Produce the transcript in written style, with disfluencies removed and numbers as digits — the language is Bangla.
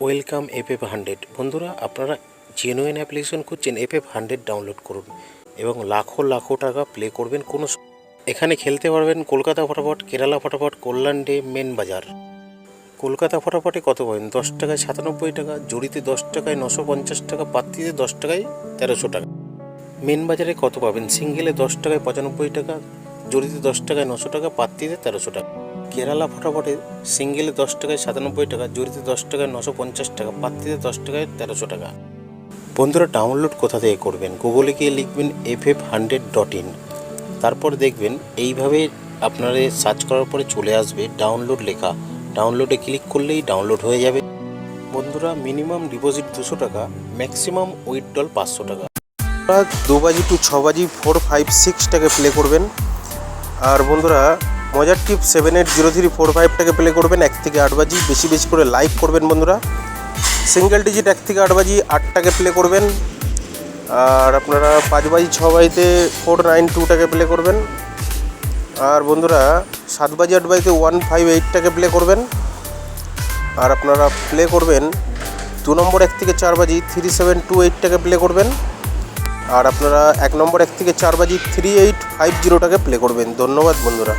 Welcome FF100। বন্ধুরা, আপনারা জেনুইন অ্যাপ্লিকেশন খুঁজছেন, FF100 ডাউনলোড করুন এবং লাখো লাখো টাকা প্লে করবেন। এখানে খেলতে পারবেন কলকাতা ফটাফট, কেরালা ফটাফট, কল্যাণ ডে, মেন বাজার। কলকাতা ফটাফটে কত পাবেন? 10 টাকায় 97 টাকা, জড়িতে 10 টাকায় 950 টাকা, পাত্তিতে 10 টাকায় 1300 টাকা। মেন বাজারে কত পাবেন? সিঙ্গেলে 10 টাকায় 95 টাকা, জড়িতে 10 টাকায় 900 টাকা, পাত্তিতে 1300 টাকা। কেরালা ফটাফটে সিঙ্গেলে 10 টাকায় 97 টাকা, জড়িতে 10 টাকায় 950 টাকা, পাত্তিতে 10 টাকায় 1300 টাকা। বন্ধুরা, ডাউনলোড কোথা থেকে করবেন? গুগলে গিয়ে লিখবেন ff100.in, তারপর দেখবেন এইভাবে আপনারা সার্চ করার পরে চলে আসবে ডাউনলোড লেখা। ডাউনলোডে ক্লিক করলেই ডাউনলোড হয়ে যাবে। বন্ধুরা, মিনিমাম ডিপোজিট 200 টাকা, ম্যাক্সিমাম উইথড্রল 500 টাকা। 2 বাজি টু 6 বাজি 4, 5, 6টাকে প্লে করবেন। আর বন্ধুরা, মজার টিপ 780345টাকে প্লে করবেন 1 থেকে 8 বাজি। বেশি বেশি করে লাইক করবেন বন্ধুরা। সিঙ্গেল ডিজিট 1 থেকে 8 বাজি 8টাকে প্লে করবেন। আর আপনারা 5 বাজি 6 বাজিতে 492টাকে প্লে করবেন। আর বন্ধুরা, 7 বাজি 8 বাজিতে 158টাকে প্লে করবেন। আর আপনারা প্লে করবেন 2 নম্বর 1 থেকে 4 বাজি 3728টাকে প্লে করবেন। আর আপনারা 1 নম্বর 1 থেকে 4 বাজি 3850টাকে প্লে করবেন। ধন্যবাদ বন্ধুরা।